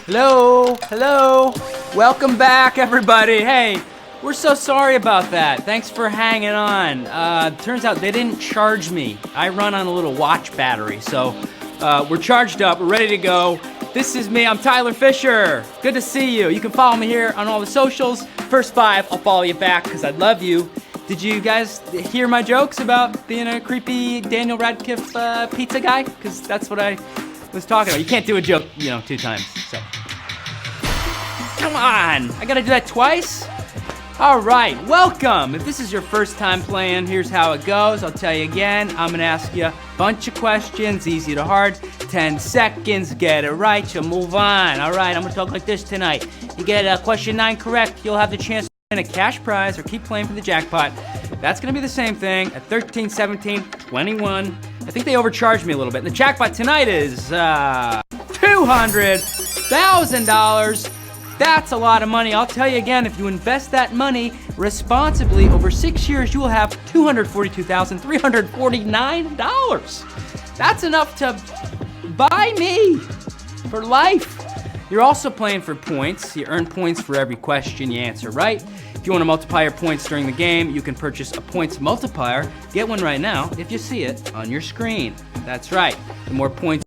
Hello. Welcome back, everybody. Hey, we're so sorry about that. Thanks for hanging on. Turns out they didn't charge me. I run on a little watch battery, so we're charged up. We're ready to go. This is me. I'm Tyler Fischer. Good to see you. You can follow me here on all the socials. First 5, I'll follow you back because I love you. Did you guys hear my jokes about being a creepy Daniel Radcliffe pizza guy? Because that's what I was talking about. You can't do a joke, 2 times. So, come on. I gotta do that twice? All right, welcome. If this is your first time playing, here's how it goes. I'll tell you again. I'm gonna ask you a bunch of questions, easy to hard. 10 seconds, get it right, you'll move on. All right, I'm gonna talk like this tonight. You get question 9 correct, you'll have the chance to win a cash prize or keep playing for the jackpot. That's gonna be the same thing at 13, 17, 21. I think they overcharged me a little bit. And the jackpot tonight is $200,000. That's a lot of money. I'll tell you again, if you invest that money responsibly over 6 years, you will have $242,349. That's enough to buy me for life. You're also playing for points. You earn points for every question you answer right. If you want to multiply your points during the game, you can purchase a points multiplier. Get one right now if you see it on your screen. That's right. The more points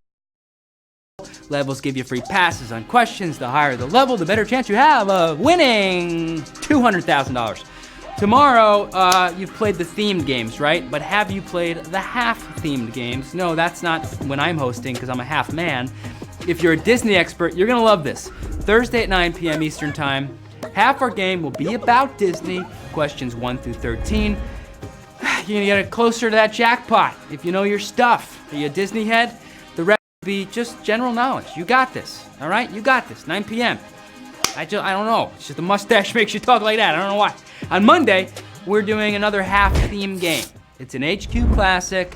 levels give you free passes on questions. The higher the level, the better chance you have of winning $200,000. Tomorrow, you've played the themed games, right? But have you played the half-themed games? No, that's not when I'm hosting because I'm a half man. If you're a Disney expert, you're gonna love this. Thursday at 9 p.m. Eastern Time, half our game will be about Disney, questions 1 through 13. You're gonna get closer to that jackpot if you know your stuff. Are you a Disney head? The rest will be just general knowledge. You got this, all right? You got this, 9 p.m. I don't know. It's just the mustache makes you talk like that. I don't know why. On Monday, we're doing another half-theme game. It's an HQ classic.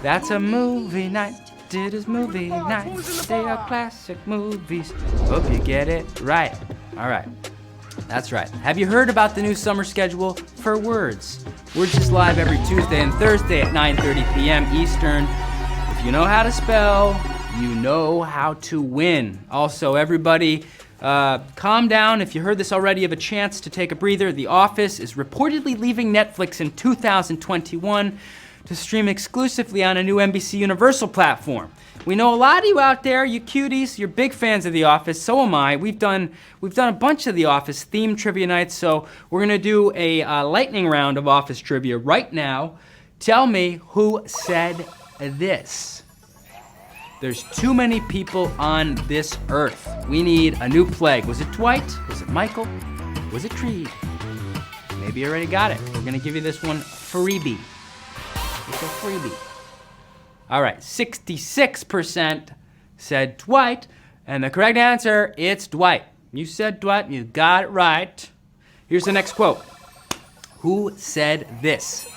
That's a movie night. It is movie night. They are classic movies. Hope you get it right. All right. That's right. Have you heard about the new summer schedule for Words? Words is live every Tuesday and Thursday at 9:30 p.m. Eastern. If you know how to spell, you know how to win. Also, everybody, calm down. If you heard this already, you have a chance to take a breather. The Office is reportedly leaving Netflix in 2021 to stream exclusively on a new NBC Universal platform. We know a lot of you out there, you cuties, you're big fans of The Office, so am I. We've done a bunch of The Office themed trivia nights, so we're gonna do a lightning round of Office trivia right now. Tell me who said this. There's too many people on this earth. We need a new plague. Was it Dwight? Was it Michael? Was it Creed? Maybe you already got it. We're gonna give you this one freebie. It's a freebie. All right, 66% said Dwight, and the correct answer, it's Dwight. You said Dwight, you got it right. Here's the next quote. Who said this?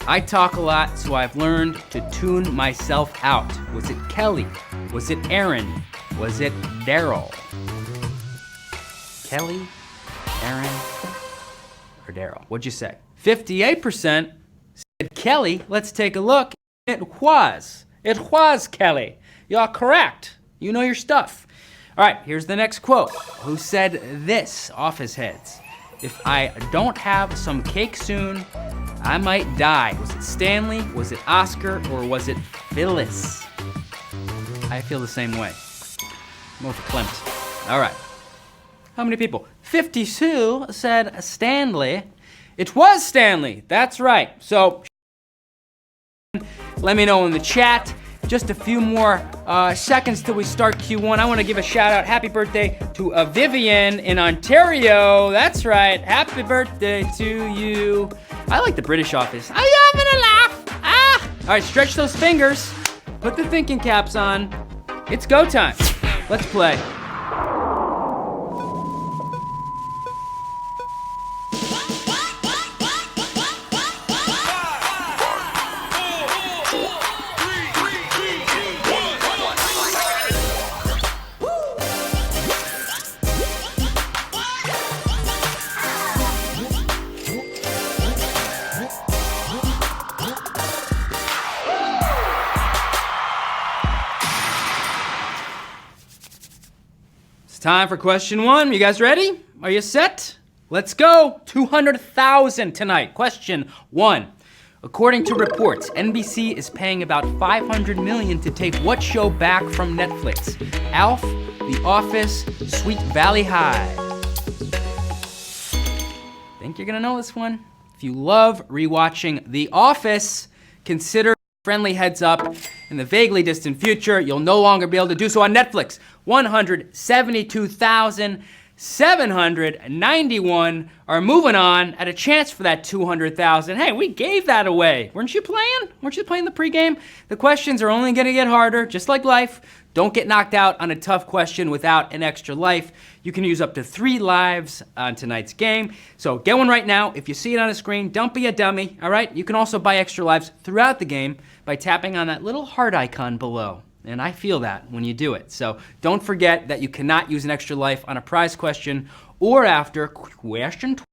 I talk a lot, so I've learned to tune myself out. Was it Kelly? Was it Aaron? Was it Daryl? Kelly, Aaron, or Daryl? What'd you say? 58% said Kelly. Let's take a look. It was Kelly. You're correct. You know your stuff. All right, here's the next quote. Who said this, Office heads? If I don't have some cake soon, I might die. Was it Stanley? Was it Oscar? Or was it Phyllis? I feel the same way. More for Clint. All right. How many people? 52 said Stanley. It was Stanley. That's right. So let me know in the chat. Just a few more seconds till we start Q1. I want to give a shout out. Happy birthday to Vivian in Ontario. That's right. Happy birthday to you. I like the British Office. Are you having a laugh? Ah! All right, stretch those fingers. Put the thinking caps on. It's go time. Let's play. It's time for question 1. You guys ready? Are you set? Let's go. 200,000 tonight. Question 1. According to reports, NBC is paying about $500 million to take what show back from Netflix? Alf, The Office, Sweet Valley High. Think you're gonna know this one? If you love rewatching The Office, consider a friendly heads up. In the vaguely distant future, you'll no longer be able to do so on Netflix. 172,791 are moving on at a chance for that 200,000. Hey, we gave that away. Weren't you playing? Weren't you playing the pregame? The questions are only gonna get harder, just like life. Don't get knocked out on a tough question without an extra life. You can use up to 3 lives on tonight's game. So get one right now. If you see it on the screen, don't be a dummy, all right? You can also buy extra lives throughout the game by tapping on that little heart icon below. And I feel that when you do it. So don't forget that you cannot use an extra life on a prize question or after question 12.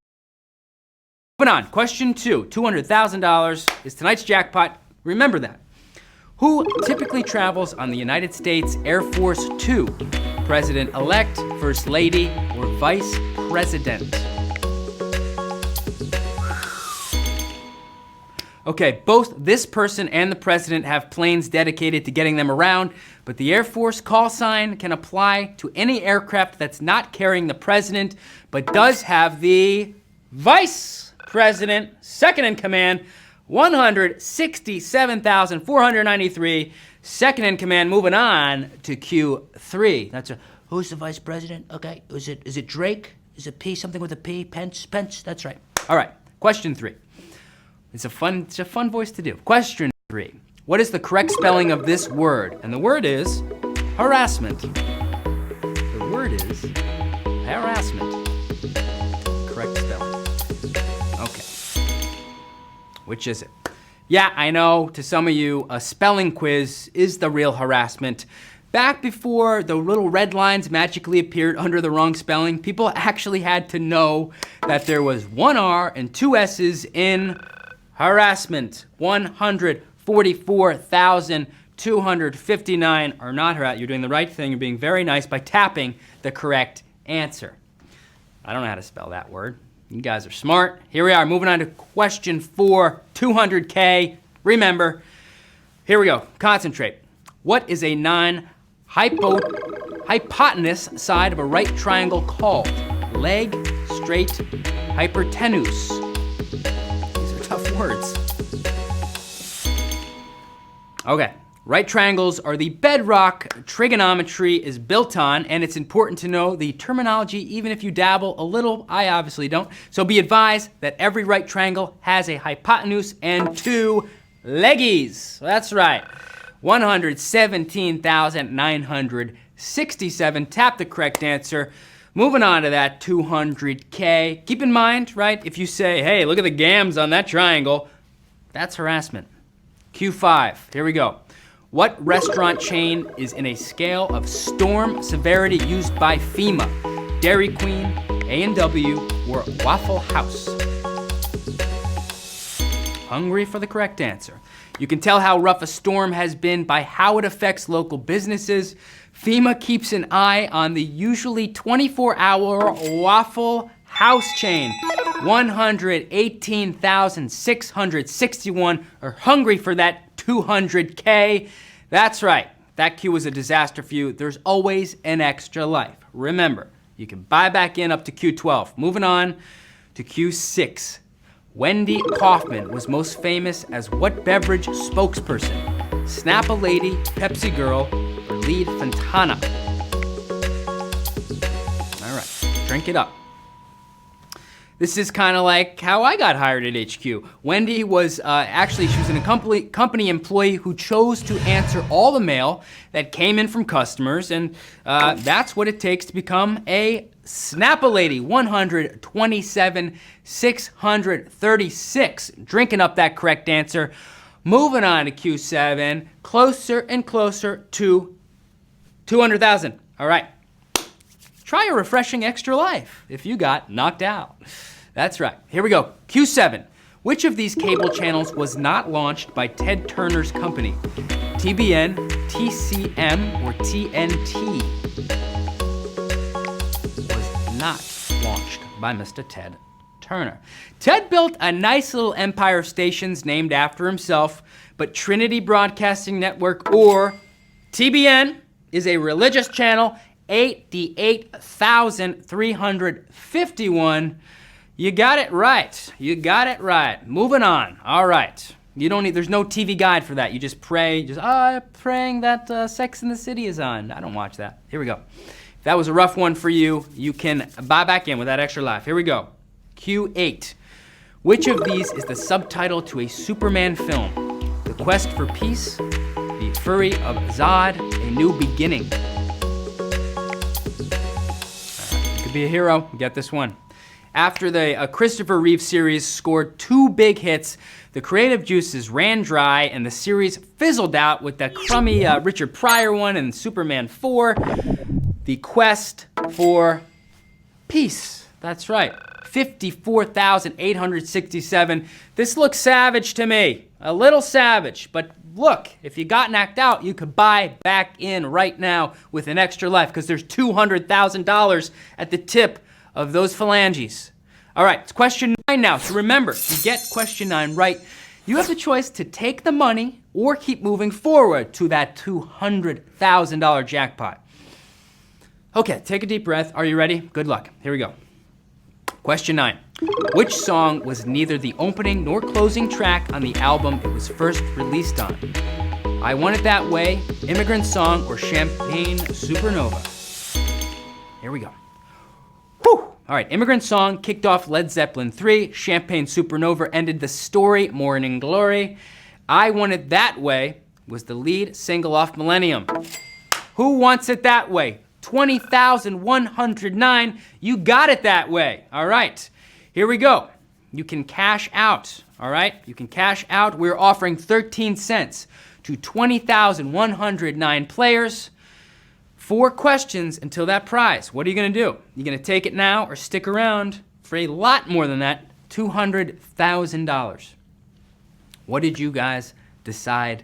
Moving on, question 2, $200,000 is tonight's jackpot. Remember that. Who typically travels on the United States Air Force Two? President-elect, First Lady, or Vice President? Okay, both this person and the president have planes dedicated to getting them around, but the Air Force call sign can apply to any aircraft that's not carrying the president, but does have the vice president, second in command, 167,493, second in command. Moving on to Q3. Who's the vice president? Okay, is it Drake? Is it P, something with a P? Pence, that's right. All right, question 3. It's a fun voice to do. Question 3. What is the correct spelling of this word? And the word is harassment. The word is harassment. Correct spelling. Okay. Which is it? Yeah, I know, to some of you, a spelling quiz is the real harassment. Back before the little red lines magically appeared under the wrong spelling, people actually had to know that there was 1 R and 2 S's in harassment. 144,259 are not harassed. You're doing the right thing. You're being very nice by tapping the correct answer. I don't know how to spell that word. You guys are smart. Here we are, moving on to question 4, 200K. Remember, here we go. Concentrate. What is a non-hypotenuse side of a right triangle called? Leg, straight, hypotenuse. These are tough words. Okay. Right triangles are the bedrock trigonometry is built on, and it's important to know the terminology even if you dabble a little. I obviously don't. So be advised that every right triangle has a hypotenuse and 2 leggies. That's right. 117,967. Tap the correct answer. Moving on to that 200K. Keep in mind, right, if you say, hey, look at the gams on that triangle, that's harassment. Q5, here we go. What restaurant chain is in a scale of storm severity used by FEMA? Dairy Queen, A&W, or Waffle House? Hungry for the correct answer. You can tell how rough a storm has been by how it affects local businesses. FEMA keeps an eye on the usually 24-hour Waffle House chain. 118,661 are hungry for that 200K. That's right. That Q was a disaster for you. There's always an extra life. Remember, you can buy back in up to Q12. Moving on to Q6. Wendy Kaufman was most famous as what beverage spokesperson? Snap-a-Lady, Pepsi Girl, or Lead Fontana? All right, drink it up. This is kind of like how I got hired at HQ. Wendy was she was a company employee who chose to answer all the mail that came in from customers, and that's what it takes to become a Snap-a-Lady. 127,636. Drinking up that correct answer. Moving on to Q7, closer and closer to 200,000. All right. Try a refreshing extra life if you got knocked out. That's right. Here we go. Q7. Which of these cable channels was not launched by Ted Turner's company? TBN, TCM, or TNT? not launched by Mr. Ted Turner. Ted built a nice little empire of stations named after himself, but Trinity Broadcasting Network, or TBN, is a religious channel, 88,351. You got it right. You got it right. Moving on. All right. You don't need, there's no TV guide for that. You just pray, praying that Sex and the City is on. I don't watch that. Here we go. If that was a rough one for you, you can buy back in with that extra life. Here we go. Q8. Which of these is the subtitle to a Superman film? The Quest for Peace, The Fury of Zod, A New Beginning. You could be a hero. Get this one. After the Christopher Reeve series scored 2 big hits, the creative juices ran dry and the series fizzled out with the crummy Richard Pryor one and Superman 4, The Quest for Peace. That's right, 54,867. This looks savage to me, a little savage, but look, if you got knocked out, you could buy back in right now with an extra life because there's $200,000 at the tip of those phalanges. All right, it's question 9 now. So remember, to get question 9 right, you have the choice to take the money or keep moving forward to that $200,000 jackpot. Okay, take a deep breath. Are you ready? Good luck. Here we go. Question 9. Which song was neither the opening nor closing track on the album it was first released on? I Want It That Way, Immigrant Song, or Champagne Supernova? Here we go. Whew. All right, Immigrant Song kicked off Led Zeppelin 3. Champagne Supernova ended the story, Morning Glory. I Want It That Way was the lead single off Millennium. Who Wants It That Way? 20,109. You got it that way. All right, here we go. You can cash out, all right? You can cash out. We're offering 13 cents to 20,109 players. 4 questions until that prize. What are you gonna do? You gonna take it now or stick around for a lot more than that, $200,000? What did you guys decide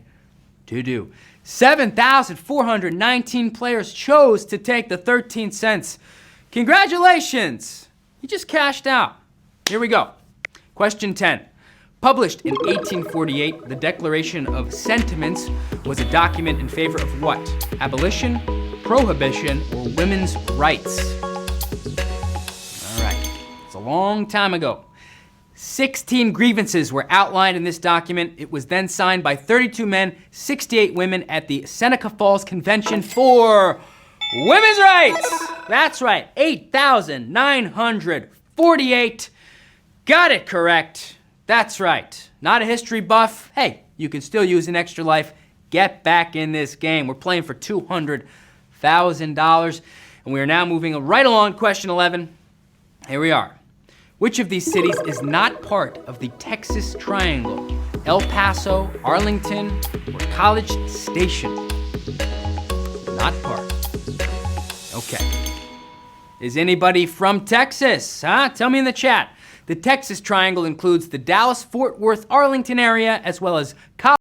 to do? 7,419 players chose to take the 13 cents. Congratulations, you just cashed out. Here we go. Question 10. Published in 1848, the Declaration of Sentiments was a document in favor of what? Abolition, prohibition, or women's rights? All right, it's a long time ago. 16 grievances were outlined in this document. It was then signed by 32 men, 68 women at the Seneca Falls Convention for women's rights. That's right, 8,948. Got it correct. That's right. Not a history buff. Hey, you can still use an extra life. Get back in this game. We're playing for $200,000. And we are now moving right along. Question 11. Here we are. Which of these cities is not part of the Texas Triangle? El Paso, Arlington, or College Station? Not part. Okay. Is anybody from Texas? Huh? Tell me in the chat. The Texas Triangle includes the Dallas, Fort Worth, Arlington area, as well as College,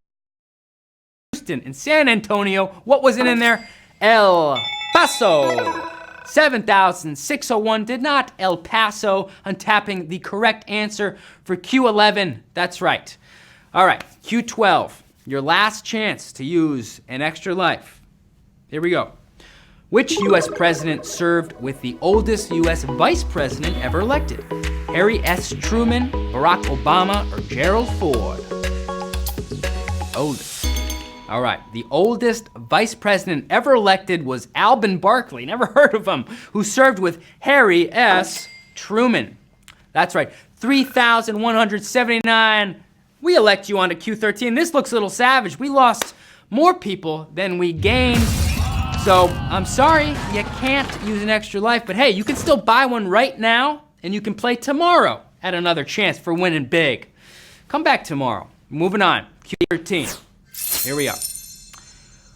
Houston, and San Antonio. What was it in there? El Paso. 7,601 did not El Paso, untapping the correct answer for Q11. That's right. All right, Q12, your last chance to use an extra life. Here we go. Which U.S. president served with the oldest U.S. vice president ever elected? Harry S. Truman, Barack Obama, or Gerald Ford? Oldest. All right, the oldest vice president ever elected was Alvin Barkley, never heard of him, who served with Harry S. Truman. That's right, 3,179. We elect you on to Q13. This looks a little savage. We lost more people than we gained. So I'm sorry, you can't use an extra life, but hey, you can still buy one right now, and you can play tomorrow at another chance for winning big. Come back tomorrow. Moving on, Q13. Here we are.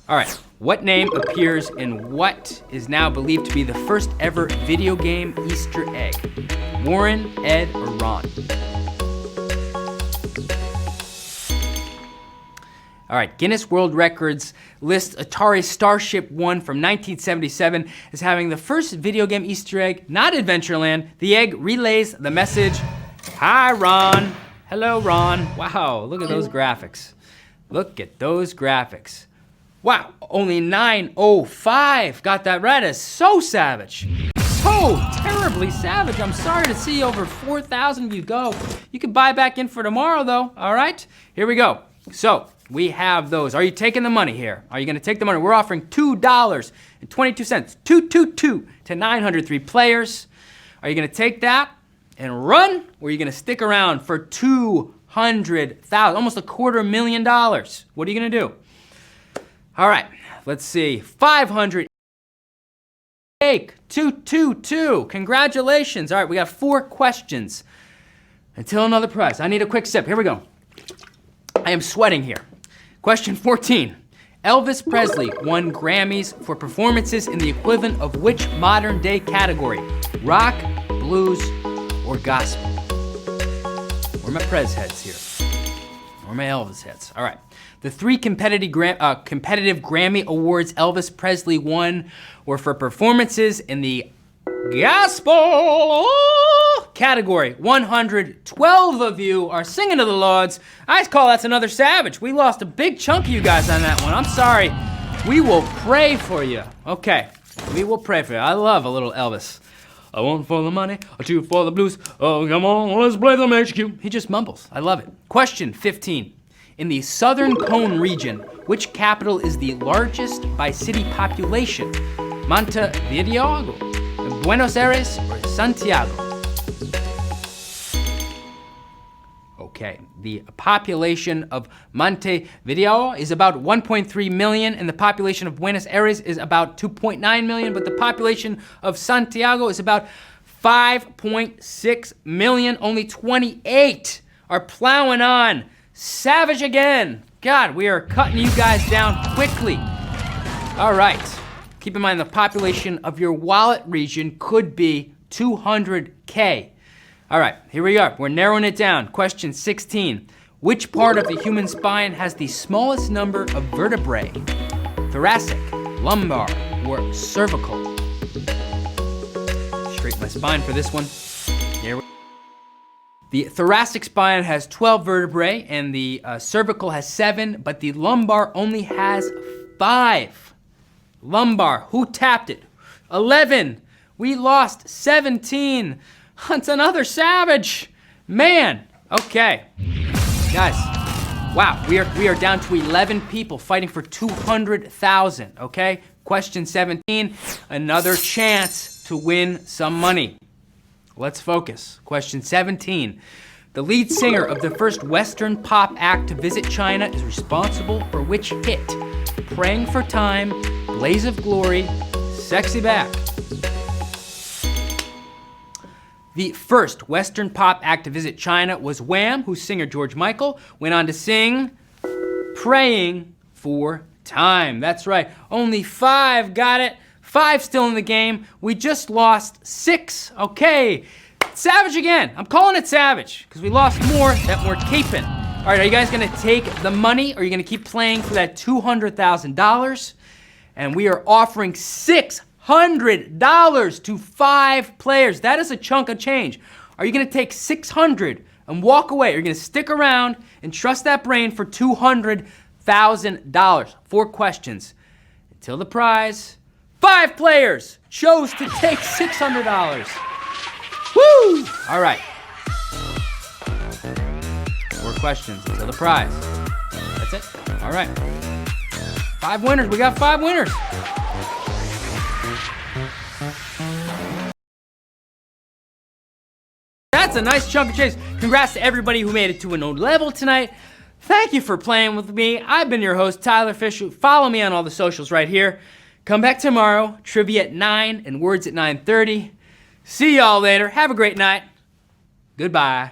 All right, what name appears in what is now believed to be the first ever video game Easter egg? Warren, Ed, or Ron? All right, Guinness World Records lists Atari Starship 1 from 1977 as having the first video game Easter egg, not Adventureland. The egg relays the message, "Hi, Ron." Hello, Ron. Wow, look at those graphics. Look at those graphics. Wow, only 905 got that right. That's so savage. So terribly savage. I'm sorry to see over 4,000 of you go. You can buy back in for tomorrow though, all right? Here we go. So we have those. Are you taking the money here? Are you gonna take the money? We're offering $2.22, 222 to 903 players. Are you gonna take that and run? Or are you gonna stick around for 200,000, almost $250,000? What are you gonna do? All right, let's see, 500. 222, congratulations. All right, we got 4 questions until another prize. I need a quick sip, here we go. I am sweating here. Question 14. Elvis Presley won Grammys for performances in the equivalent of which modern day category? Rock, blues, or gospel? Where are my Prez heads here? Where are my Elvis heads? All right. The 3 competitive Grammy Awards Elvis Presley won were for performances in the gospel category. 112 of you are singing to the Lords. I call that's another savage. We lost a big chunk of you guys on that one. I'm sorry. We will pray for you. Okay, we will pray for you. I love a little Elvis. I want for the money, a 2 for the blues. Oh, come on, let's play the HQ. He just mumbles. I love it. Question 15. In the Southern Cone region, which capital is the largest by city population? Montevideo, Buenos Aires, or Santiago? Okay, the population of Montevideo is about 1.3 million, and the population of Buenos Aires is about 2.9 million, but the population of Santiago is about 5.6 million. Only 28 are plowing on. Savage again. God, we are cutting you guys down quickly. All right. Keep in mind the population of your wallet region could be 200K. All right, here we are. We're narrowing it down. Question 16. Which part of the human spine has the smallest number of vertebrae? Thoracic, lumbar, or cervical? Straighten my spine for this one. Here we go. The thoracic spine has 12 vertebrae and the cervical has 7, but the lumbar only has 5. Lumbar, who tapped it? 11. We lost 17. That's another savage. Man, okay. Guys, wow, we are down to 11 people fighting for 200,000, okay? Question 17, another chance to win some money. Let's focus. Question 17. The lead singer of the first Western pop act to visit China is responsible for which hit? Praying for Time, Blaze of Glory, Sexy Back. The first Western pop act to visit China was Wham, whose singer George Michael went on to sing Praying for Time. That's right. Only 5 got it. 5 still in the game. We just lost 6. Okay. Savage again. I'm calling it savage because we lost more that we're keeping. All right, are you guys gonna take the money or are you gonna keep playing for that $200,000? And we are offering $600 to 5 players. That is a chunk of change. Are you gonna take $600 and walk away? Or are you gonna stick around and trust that brain for $200,000? 4 questions until the prize. 5 players chose to take $600. Woo! All right. 4 questions until the prize. That's it. All right. 5 winners. We got 5 winners. That's a nice chunk of change. Congrats to everybody who made it to an old level tonight. Thank you for playing with me. I've been your host, Tyler Fischer. Follow me on all the socials right here. Come back tomorrow, trivia at 9 and words at 9:30. See y'all later. Have a great night. Goodbye.